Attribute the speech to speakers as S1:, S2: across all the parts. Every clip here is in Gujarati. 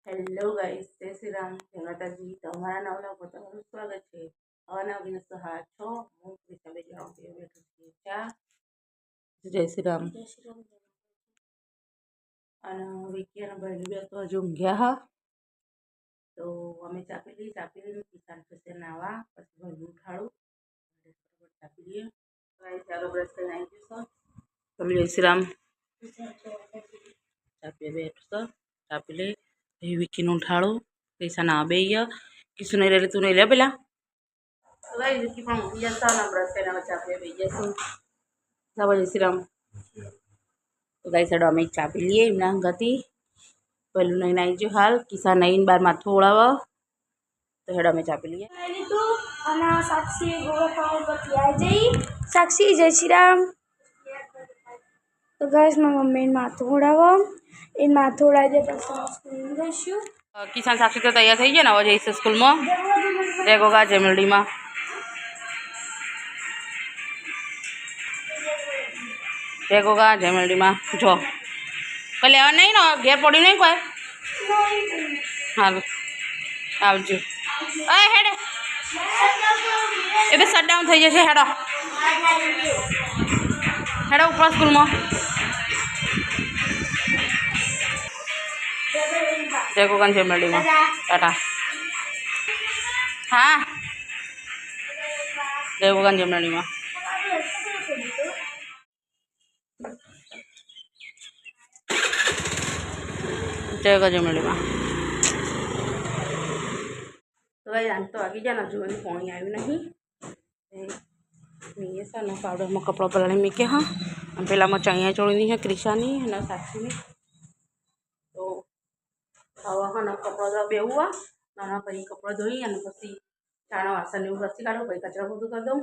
S1: હેલો ગાઈસ, જય શ્રી રામ, જય માતાજી. તમારા નવલા પર તમારું સ્વાગત છે. નવા દિવસ સહાય છો હું બેઠું છીએ ચા. જય શ્રી રામ. અને વિકિયાના ભાઈ બે તો હજુ ઊંઘ્યા હા. તો અમે ચા પી કિસાન થશે નાવા પછી ભાઈ ઉઠાડું ચા પી લઈએ. ચાલો બ્રશ કરીને આવી જશો. તમે જય શ્રી રામ. ચા પી બેઠો ચા પી લે વિકીનું ઉઠાડું પૈસા ના બે કિસુ નહીં રહે તું નહીં લે પેલા વિકી પણ ઊંઘી જતા ને બ્રશ કરીને ચા પીએ બે જશું. જય શ્રી રામ. તો ગાઈ સાઈડ અમે ચા પી લઈએ એમના ગતિ પહેલું નહીં આવી ગયું હાલ કિસ્સા નહીં બાર માથું ઓળાવો તો હેડ અમે ચા પી લઈએ.
S2: સાક્ષી સાક્ષી જય શ્રી રામ. તો ગાઈસ મારી મમ્મીને માથું ઓળાવો એ માથું ઓળાવી દે પછી સ્કૂલ જઈશું.
S1: કિસાન સાક્ષી તો તૈયાર થઈ ગયા ને હવે જઈશું સ્કૂલમાં રેગોગા જેમલડીમાં. રેગોગા જેમલડીમાં જો કોઈ લેવા નહીં ને ઘેર પડી નહીં કોઈ હાલ આવજો. હેડે એ બી શટડાઉન થઈ જશે. હેડો હેડો ઉપર સ્કૂલમાં. રેગોગા જેમલડીમાં ટાટા. હા રેગોગા જેમલડીમાં. રેગોગા જેમલડીમાં. તો ભાઈ આજ તો વાગી જાય ને જોઈને પાણી આવ્યું નહીં. મેં છે ને પાવડરમાં કપડાં પલાળી મૂક્યા હા અને પેલામાં ચણિયા ચોળીની છે ક્રિશાની અને સાક્ષીની. તો હવે હા ને કપડાં તો બેવું નાના પછી કપડાં ધોઈ અને પછી ચાના વાસણ એવું ઘસી કાઢું પછી કચરા બધું કરી દઉં.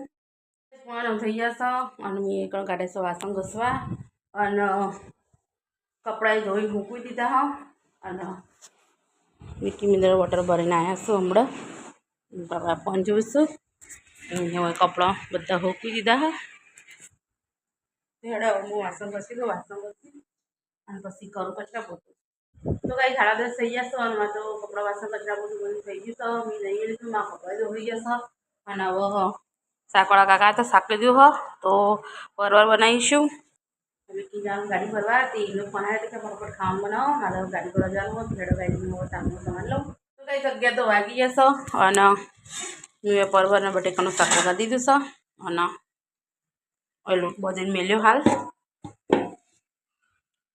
S1: પણ થઈ જશે અને મેં એક કાઢે છે વાસણ ઘસવા અને કપડાં ધોઈ મૂકી દીધા હા અને વિકી મિનરલ વોટર ભરીને આવ્યા છું હમણાં આપવાનું જોઈશું. અહીંયા કપડાં બધા હોકી દીધા હા. હેડો હું વાસણ ઘસી દઉં વાસણ ઘસી અને પછી કરું કચરા પોતું. તો કાંઈ 10:30 થઈ જશે અને તો કપડાં વાસણ કચરા પોતું બધું થઈ ગયું તો મેં નહીં લીધું મારા કપડાં ધોઈ જશે. અને હવે શાકવાળા કાકા હતા શાક લીધું હ તો પરવર બનાવીશું. વિકી જવાનું ગાડી ભરવા હતી એનો ફોન આવ્યો કે ફટાફટ ખાવાનું બનાવો મારે ગાડી ભરવા જવાનું હોય હેડો ગાડીમાં સામાન સામાન લઉં. તો કઈ જગ્યા તો વાગી જશે અને મેં પરવરના બટેકાનું શાક લગાવી દીધું છે અને લોટ બધીને મેલ્યો હાલ.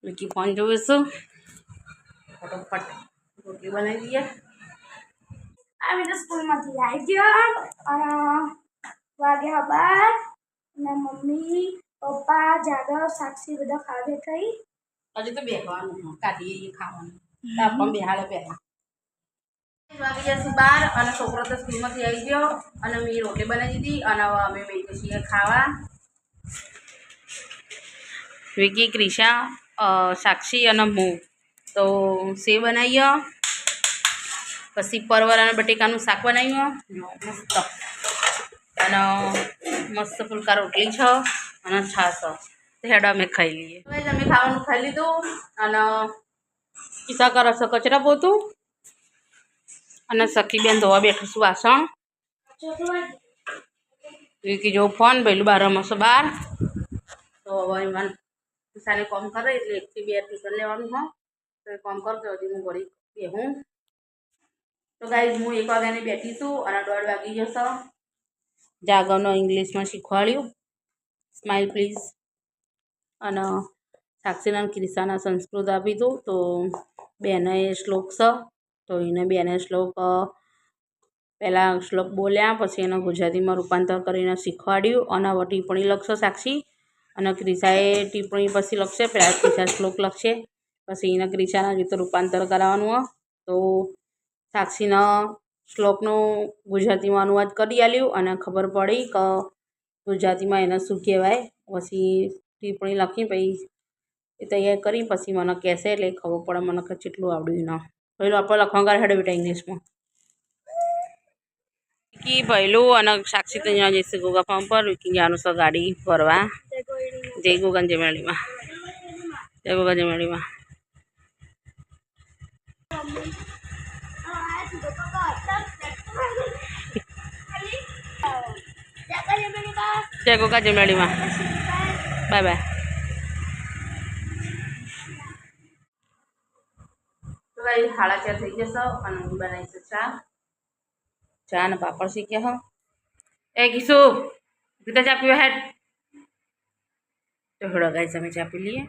S1: વિકી ફોન જોઈશું ફટોફટ રોટલી બનાવી દઈએ.
S2: અમે તો સ્કૂલમાંથી આવી ગયા અને વાગ્યા બાર અને મમ્મી પપ્પા જાદવ સાક્ષી બધા ખાવા થઈ.
S1: હજુ તો બેસવાનું કાઢીએ ખાવાનું પણ બેહાડે પહેલા વાગી જશું 12 અને છોકરો તો સ્કૂલમાંથી આવી ગયો અને મેં રોટલી બનાવી દીધી અને હવે અમે બેઠી છીએ ખાવા. વિકી ક્રિશા સાક્ષી અને હું તો સેવ બનાવીએ પછી પરવર અને બટેકાનું શાક બનાવ્યું મસ્ત અને મસ્ત ફુલકા રોટલી છે અને છાશ તો હેડો અમે ખાઈ લઈએ. અમે ખાવાનું ખાઈ લીધું અને કિસ્સા કરો છો કચરા પોતું અને સખી બેન ધોવા બેઠું છું વાસણ. વિકી જો ફોન પહેલું 12 રમશો 12 તો હવે એમાં કિસ્સાને કોમ કરે એટલે 1 થી 2 ટ્યુશન લેવાનું હોય તો એ કોમ કરતો હતી હું ઘડી બેહું. તો ગાઈઝ હું 1 વાગ્યાની બેઠી છું અને 1:30 વાગી જશે. જાગવનો ઇંગ્લિશમાં શીખવાડ્યું સ્માઇલ પ્લીઝ અને સાક્ષીના ક્રિશાના સંસ્કૃત આપી દઉં તો બેને શ્લોક છે તો એને બેને શ્લોક પહેલાં શ્લોક બોલ્યા પછી એને ગુજરાતીમાં રૂપાંતર કરીને શીખવાડ્યું અને હવે ટિપ્પણી લખશે સાક્ષી અને ક્રિશાએ ટિપ્પણી પછી લખશે. પહેલાં ક્રિશા શ્લોક લખશે પછી એને ક્રિશાના રીતે રૂપાંતર કરાવવાનું હોય તો સાક્ષીના શ્લોકનું ગુજરાતીમાં અનુવાદ કરી આલ્યું અને ખબર પડી કે ગુજરાતીમાં એને શું કહેવાય. પછી ટિપ્પણી લખી પછી એ તૈયાર કરી પછી મને કહેશે એટલે ખબર પડે મને કે કેટલું આવડ્યું ના. પહેલું આપણે લખવા કરે હેડો બેટા ઇંગ્લિશમાં. વિકી પહેલું અને સાક્ષી તો અહીંયા જઈશું ગોગા ફાર્મ પર. વિકી જવાનું છે ગાડી ભરવા જય ગોગા જેમલડીમાં. જય ગોગા જેમલડીમાં. જય ગોગા જય મેળીમાં બાય બાય. તો ભાઈ 4:30 થઈ જશે અને હું બનાવીશું ચા ને પાપડ શીખ્યા હો. એ કીશુ ગીતા ચા પીવા હેડ. તો હેડો ગાઈસ અમે ચા પી લઈએ.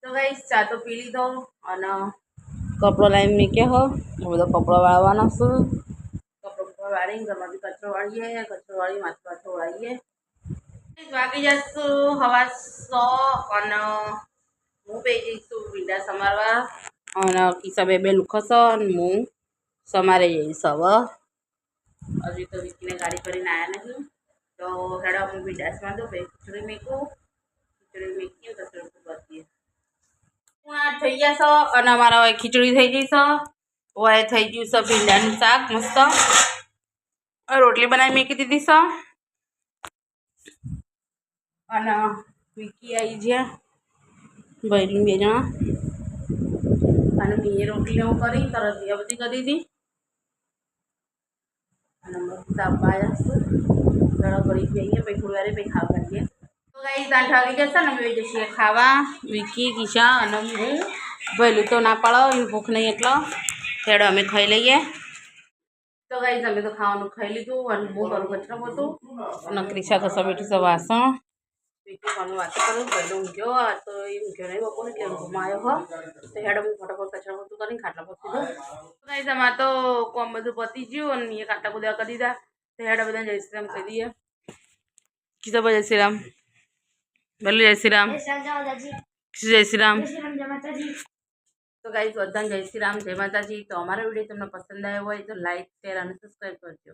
S1: તો ગાઈસ ચા તો પી લીધો અને કપડો લાવીને મૂક્યો હો. હું બધો કપડો વાળવાનો છું. કપડો વાળીને ઘરમાંથી કચરો વાળીએ, કચરો વાળી માથું પાછો વાળીએ. વાગી જશું હવા 100 અને હું બે જઈશું ભીંડા સમારવા અને કિસ્સા બે લુખો અને હું સમારે જઈશ હવે. હજી તો વિકીને ગાડી કરીને આવ્યા નહીં તો હેડો હું ભીંડા સમાર દઉં ભાઈ ખીચડી મેકું. ખીચડી મેકીએ તો સરખું કરીએ. થઈ ગયા છો અને અમારા હવે ખીચડી થઈ ગઈ છે. હવે થઈ ગયું છે ભીંડાનું શાક મસ્ત. રોટલી બનાવી મૂકી દીધી છે અને વિકી આવી જ્યાં ભાઈ બે જણા અને મેં રોટલી હું કરી તરત બધી કરી દીધી અને મસ્ત આવ્યા દડો કરી જઈએ પછી થોડી વાર પછી ખાવા કરીએ. તો ગાઈસ 8 વાગી જશે ને અમે જઈએ ખાવા. વિકી કિશા અને હું ભયલું તો ના પાડો એની ભૂખ નહીં એટલો હેડો અમે ખાઈ લઈએ. તો ગાઈસ અમે તો ખાવાનું ખાઈ લીધું અને બહુ કરું કચરો હતું અને ક્રિશા તો બેઠી છે વાસણ વિકી વાત કરું પહેલો ઊંઘ્યો તો એ ઊંઘ્યો નહીં બપોર એટલે ઊંઘમાં આવ્યો હો તો હેડો હું ફટાફટ કચરો બધું કરીને ખાટલા પતી દઉં. ગાઈસ અમારે તો કોમ બધું પતી ગયું અને મેં ખાટલા બધા કરી દીધા તો હેડો બધા જય શ્રી રામ કહી દઈએ. કીધો જય શ્રી રામ બોલો જય શ્રી રામ જય શ્રી રામ. તો ગાઈસ બધાને જય શ્રી રામ જય માતાજી. તો અમારો વિડીયો તમને પસંદ આવ્યો હોય તો લાઈક શેર અને સબસ્ક્રાઈબ કરજો.